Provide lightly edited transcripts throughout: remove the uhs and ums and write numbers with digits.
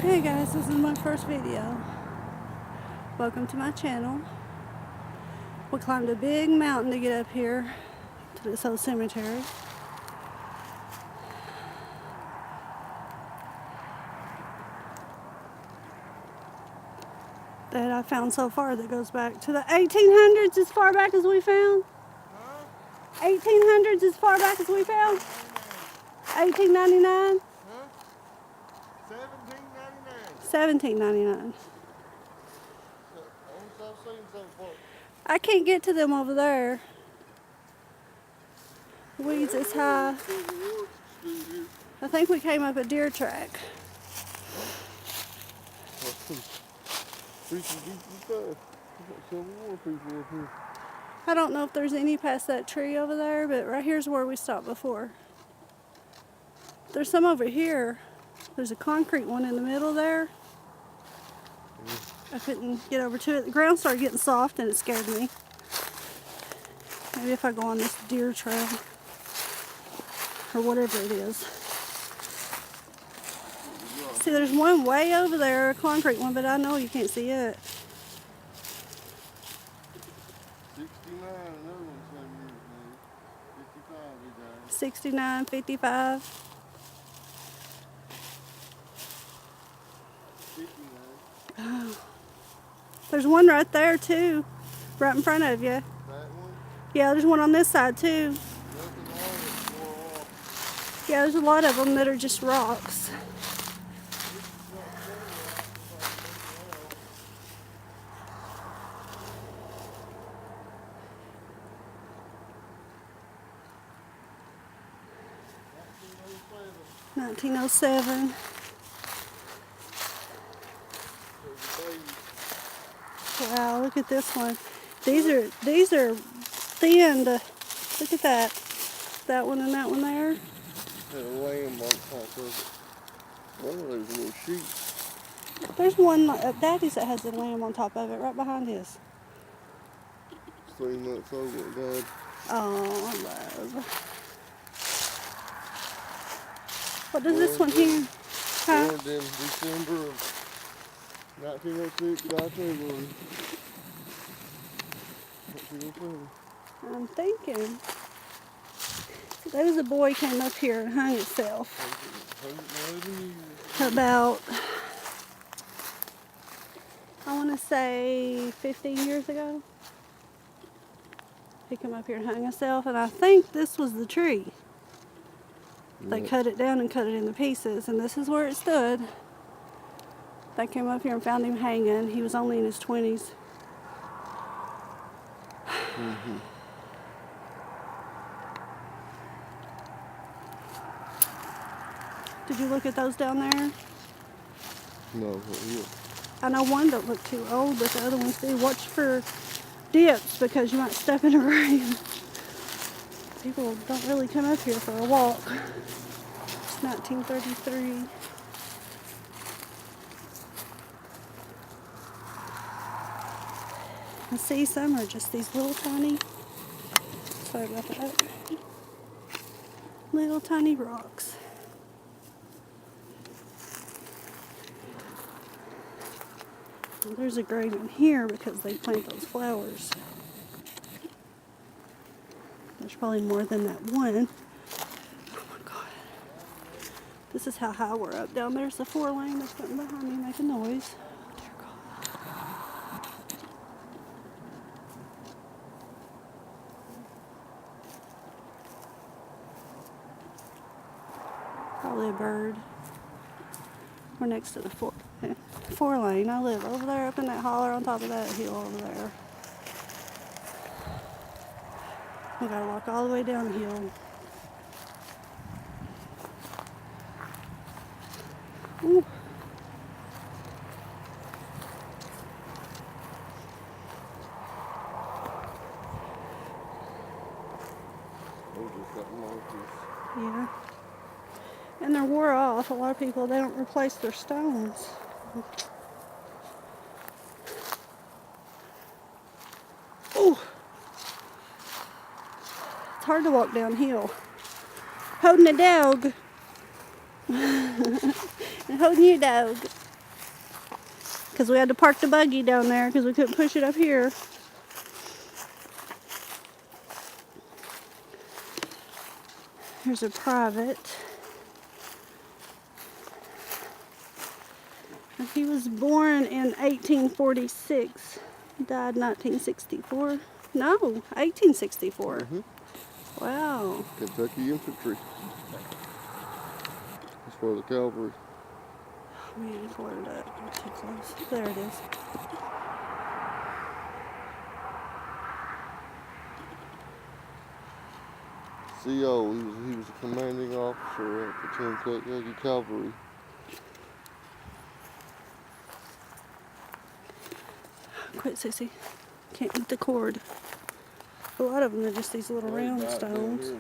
Hey guys, this is my first video. Welcome to my channel. We climbed a big mountain to get up here to this old cemetery. That I found so far that goes back to the 1800s as far back as we found. 1800s as far back as we found. 1899. 1799. I can't get to them over there. Weeds is high. I think we came up a deer track. I don't know if there's any past that tree over there, but right here's where we stopped before. There's some over here. There's a concrete one in the middle there. I couldn't get over to it. The ground started getting soft and it scared me. Maybe if I go on this deer trail or whatever it is. See, there's one way over there, a concrete one, but I know you can't see it. 69, 55. Oh. There's one right there too, right in front of you. That one? Yeah, there's one on this side too. Yeah, there's a lot of them that are just rocks. $1907. Wow, look at this one. These are thin. Look at that. That one and that one there. Had a lamb on top of it. One of those little sheep. There's one at Daddy's that has a lamb on top of it, right behind his. It's 3 months old when it died. Oh, love. What does this one here? Huh? Born in December of 1906 to October. 1907. I'm thinking. There was a boy came up here and hung himself. About, I want to say 15 years ago. He came up here and hung himself, and I think this was the tree. They cut it down and cut it into pieces, and this is where it stood. They came up here and found him hanging. He was only in his 20s. Mm-hmm. Did you look at those down there? No, not yet. I know one don't look too old, but the other ones do. Watch for dips because you might step in a grave. People don't really come up here for a walk. It's 1933. I see some are just these little tiny, sorry about that, little tiny rocks. Well, there's a grave in here because they plant those flowers. There's probably more than that one. Oh my God. This is how high we're up. Down there's the 4-lane. There's something behind me making noise. Dear God. Probably a bird. We're next to the 4-lane. I live over there up in that holler on top of that hill over there. We gotta walk all the way down the hill. Ooh. Yeah. And they're wore off. A lot of people, they don't replace their stones. Ooh. It's hard to walk downhill. Holding a dog. And holding your dog. because we had to park the buggy down there because we couldn't push it up here. Here's a private. He was born in 1846, died 1964. No, 1864. Mm-hmm. Wow. Kentucky Infantry. That's for the cavalry. Oh, man, pull it up. I'm too close. There it is. CO, he was a commanding officer at the Kentucky Cavalry. Quit, Sissy. Can't eat the cord. A lot of them are just these little round stones.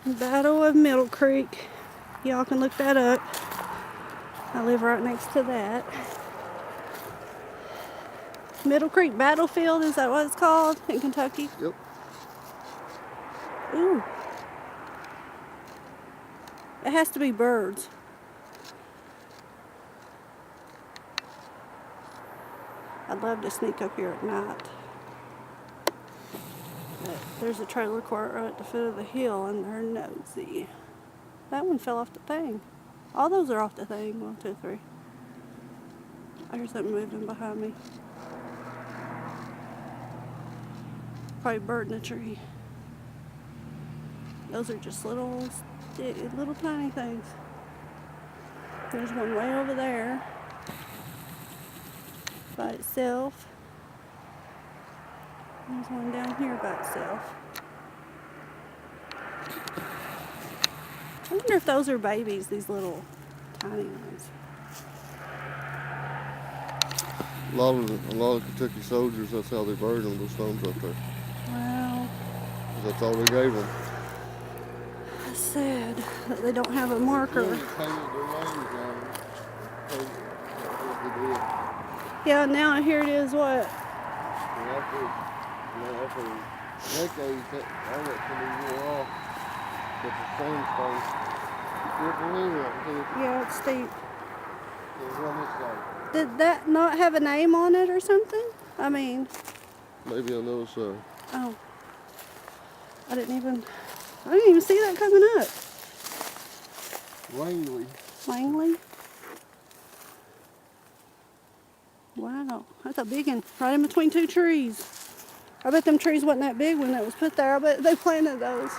Battle of Middle Creek. Y'all can look that up. I live right next to that. Middle Creek Battlefield, is that what it's called in Kentucky? Yep. Ooh. It has to be birds. I'd love to sneak up here at night. But there's a trailer court right at the foot of the hill and they're nosy. That one fell off the thing. All those are off the thing. 1, 2, 3. I hear something moving behind me. Probably a bird in a tree. Those are just little tiny things. There's one way over there by itself. There's one down here by itself. I wonder if those are babies, these little tiny ones. A lot of Kentucky soldiers, that's how they buried them, those stones up there. Wow. That's all they gave them. That's sad that they don't have a marker. Yeah, now here it is, what? For decades, all that can be wore off. But the sandstone, Yeah, it's steep. like. Did that not have a name on it or something? I mean... Maybe on those, Oh. I didn't even see that coming up. Langley. Langley? Wow, that's a big one. Right in between two trees. I bet them trees wasn't that big when that was put there. I bet they planted those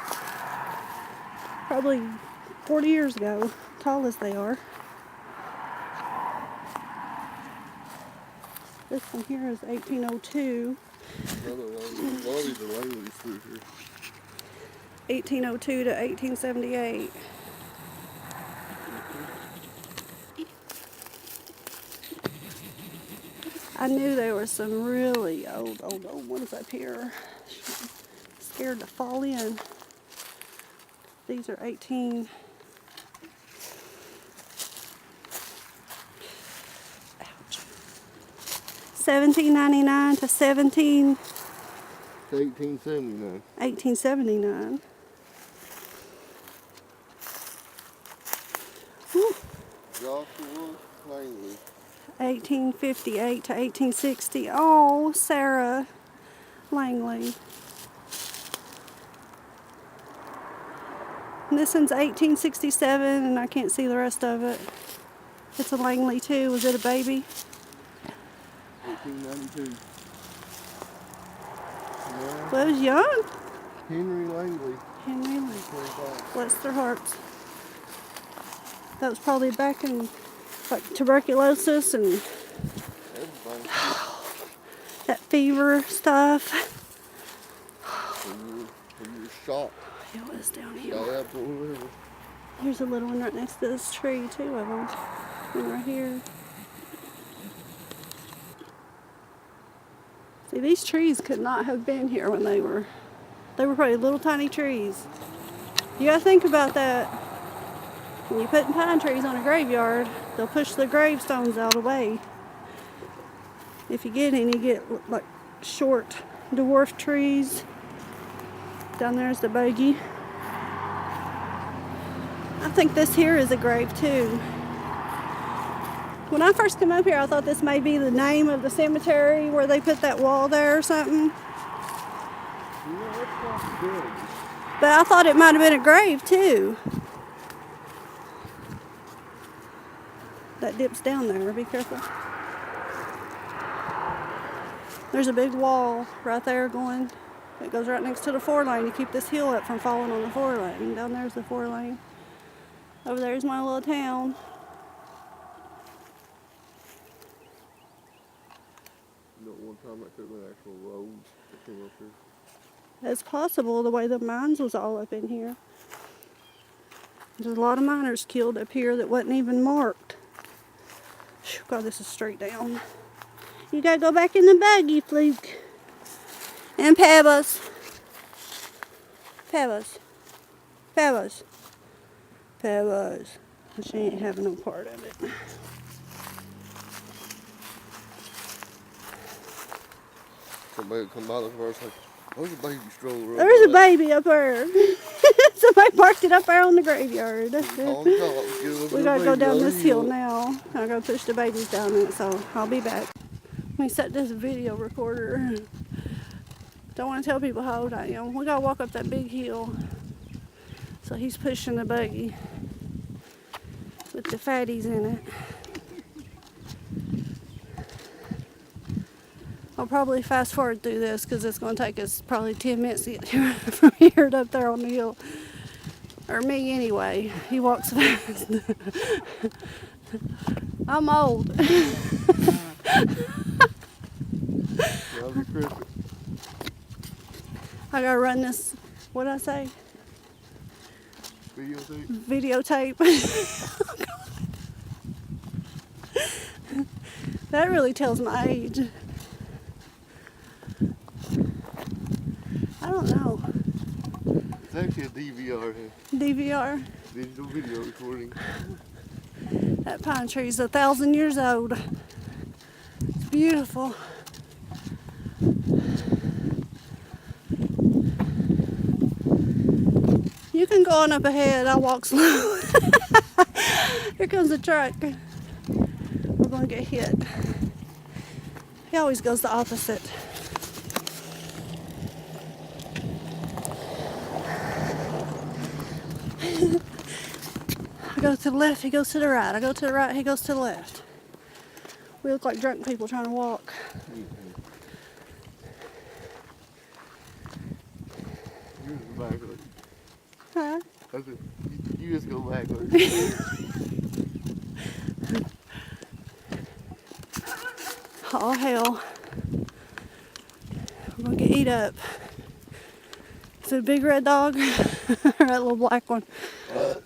probably 40 years ago, tall as they are. This one here is 1802. Another one. A lot of these are Langleys through here. 1802 to 1878. I knew there were some really old ones up here. Scared to fall in. These are 1799 to 1879. 1879. Whew. Joshua Langley. 1858 to 1860. Oh, Sarah Langley. And this one's 1867, and I can't see the rest of it. It's a Langley too. Was it a baby? 1892. Yeah. Well, it was young. Henry Langley. Henry Langley. 25. Bless their hearts. That was probably back in like tuberculosis and Everything. that fever stuff. When you're shot. It was down here. Stabbed or whatever. Here's a little one right next to this tree, two of them. One right here. See, these trees could not have been here when they were probably little tiny trees. You gotta think about that. When you're putting pine trees on a graveyard, they'll push the gravestones out of the way. If you get any, you get like short dwarf trees. Down there's the bogey. I think this here is a grave too. When I first came up here, I thought this may be the name of the cemetery where they put that wall there or something. Yeah, that's not good. But I thought it might have been a grave too. That dips down there. Be careful. There's a big wall right there going. It goes right next to the 4-lane to keep this hill up from falling on the 4-lane. Down there's the 4-lane. Over there's my little town. You know, one time that could have been an actual road that came up here. It's possible the way the mines was all up in here. There's a lot of miners killed up here that wasn't even marked. Whew, God, this is straight down. You gotta go back in the buggy, please. And Pebbles. Pebbles. Pebbles. Pebbles. She ain't having no part of it. Somebody would come by the first like, there's a baby stroller. There's a baby up there. Somebody parked it up there on the graveyard. We gotta go down this hill now. I gotta push the babies down it, so I'll be back. Let me set this video recorder. Don't want to tell people how old I am. We gotta walk up that big hill. So he's pushing the buggy with the fatties in it. I'll probably fast forward through this because it's going to take us probably 10 minutes to get here, from here to up there on the hill. Or me anyway. He walks fast. I'm old. I gotta run this, what'd I say? Videotape. Videotape. That really tells my age. I don't know. It's actually a DVR here. DVR. Digital video recording. That pine tree's 1,000 years old. It's beautiful. You can go on up ahead. I'll walk slow. Here comes the truck. We're going to get hit. He always goes the opposite. I go to the left, he goes to the right. I go to the right, he goes to the left. We look like drunk people trying to walk. You just go backwards. Huh? I said, you just go backwards. Oh hell. We're gonna get eat up. Is it a big red dog? Or that little black one? Oh,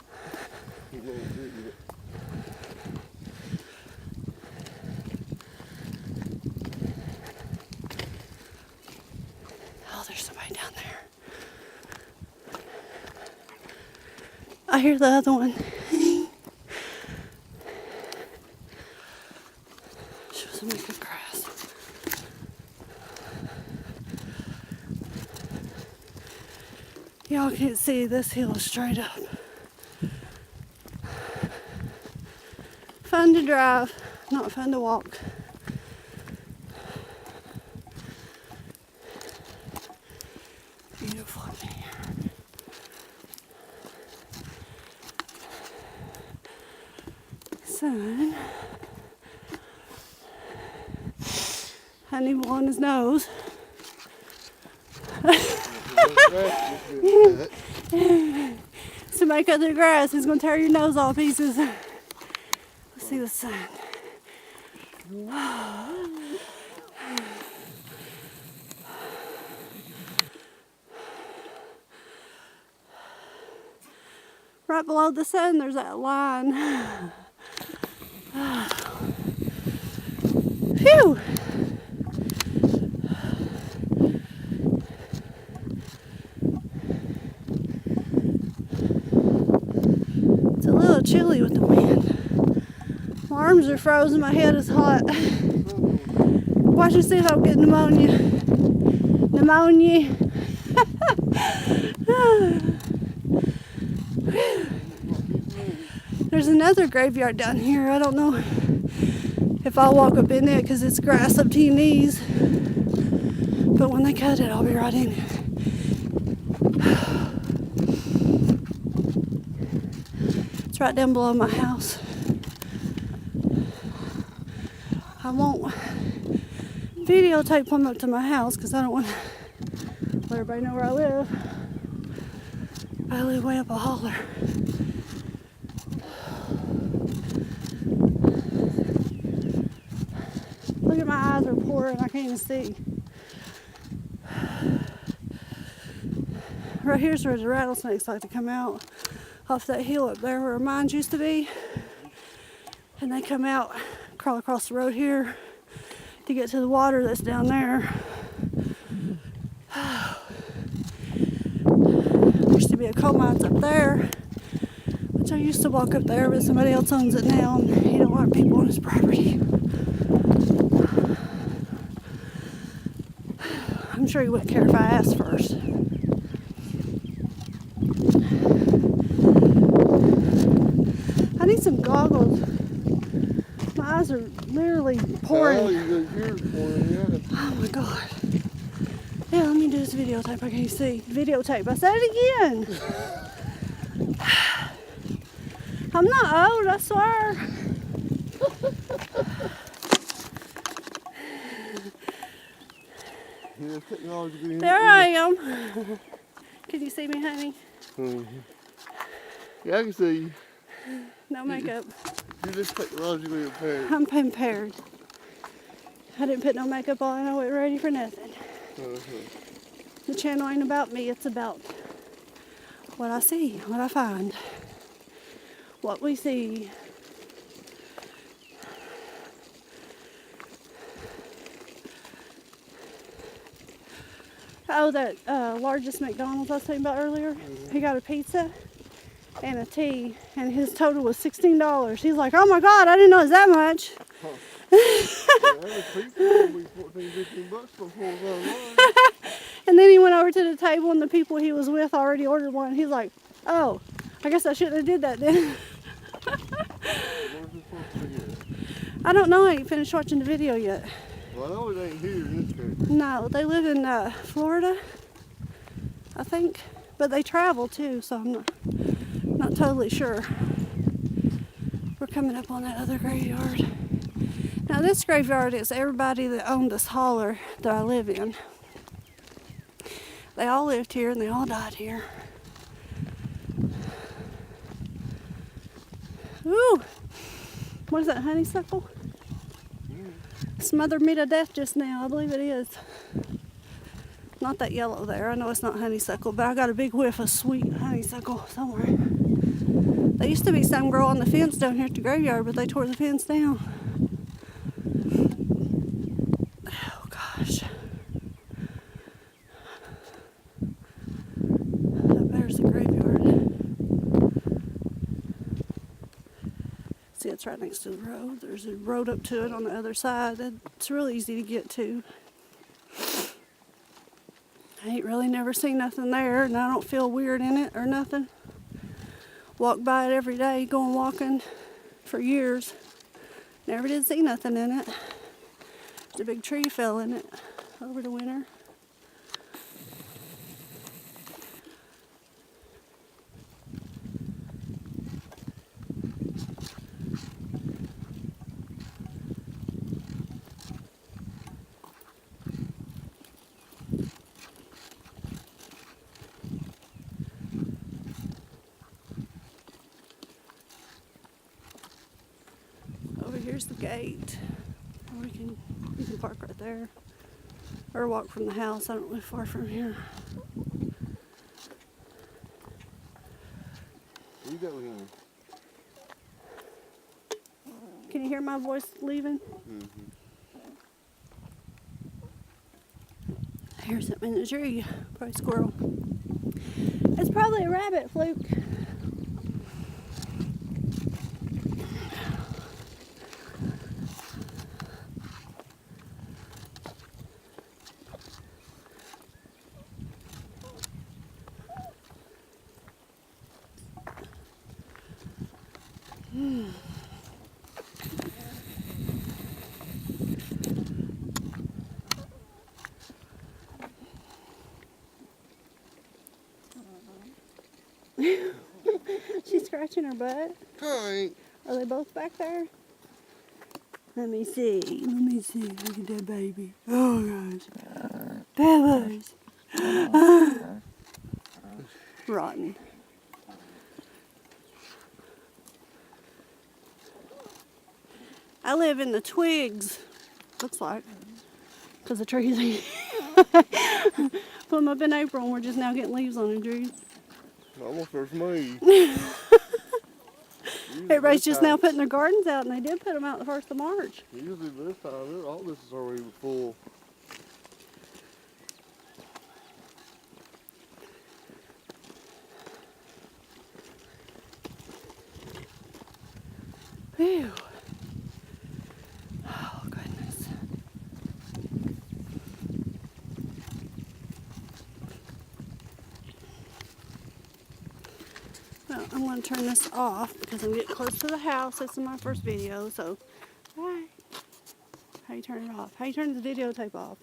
there's somebody down there. I hear the other one. She was making grass. Y'all can't see, this hill is straight up. Fun to drive, not fun to walk. Beautiful up here. Sun. Honey blowing his nose. Somebody cut the grass. He's gonna tear your nose all pieces. Let's see the sun. Right below the sun, there's that line. Phew! It's a little chilly with the wind. My arms are frozen, my head is hot. Watch and see if I'll get pneumonia. Pneumonia. There's another graveyard down here. I don't know if I walk up in it, because it's grass up to your knees. But when they cut it, I'll be right in it. It's right down below my house. I won't videotape them up to my house because I don't want to let everybody know where I live. I live way up a holler. Look at my eyes are pouring, I can't even see. Right here's where the rattlesnakes like to come out, off that hill up there where mines used to be. And they come out, crawl across the road here to get to the water that's down there. There used to be a coal mines up there, which I used to walk up there, but somebody else owns it now, and he don't want people on his property. I'm sure he wouldn't care if I asked first. I need some goggles. My eyes are literally pouring. Oh, yours pouring, yeah. Oh my god. Yeah, let me do this videotape. I can't see. Videotape. I said it again. I'm not old, I swear. Yeah, technology. There I am. Can you see me, honey? Mm-hmm. Yeah, I can see you. No makeup. You're just technologically impaired. I'm impaired. I didn't put no makeup on. I wasn't ready for nothing. The channel ain't about me. It's about what I see, what I find, what we see. Oh, that largest McDonald's I was talking about earlier. He got a pizza and a tea, and his total was $16. He's like, oh my God, I didn't know it was that much. Huh. Every pizza will be 14, 15 bucks before it's online. And then he went over to the table, and the people he was with already ordered one. He's like, oh, I guess I shouldn't have did that then. Where's this supposed to be at? I don't know. I ain't finished watching the video yet. Well, I know it ain't here in this case. No, they live in Florida, I think. But they travel too, so I'm not totally sure. We're coming up on that other graveyard. Now this graveyard is everybody that owned this holler that I live in. They all lived here and they all died here. Ooh! What is that, honeysuckle? Smothered me to death just now, I believe it is. Not that yellow there, I know it's not honeysuckle, but I got a big whiff of sweet honeysuckle somewhere. There used to be some grow on the fence down here at the graveyard, but they tore the fence down. Oh gosh. There's the graveyard. See, it's right next to the road. There's a road up to it on the other side. It's really easy to get to. I ain't really never seen nothing there, and I don't feel weird in it or nothing. Walk by it every day, going walking for years. Never did see nothing in it. There's a big tree fell in it over the winter. Here's the gate. Or you can park right there. Or walk from the house. I don't live far from here. You go in. Can you hear my voice leaving? Mm-hmm. Here's something in the tree. Probably a squirrel. It's probably a rabbit, Fluke. She's scratching her butt. Kite. Are they both back there? Let me see. Let me see. Look at that baby. Oh gosh. Babies. Rotten. I live in the twigs. Looks like. Because the trees. Put them up in April and we're just now getting leaves on the trees. Almost there's me. Everybody's just now putting their gardens out, and they did put them out the 1st of March. Usually this time, all this is already full. Phew. Oh, goodness. Well, I'm going to turn this off because I'm getting close to the house. This is my first video, so bye. How you turn it off? How you turn the videotape off?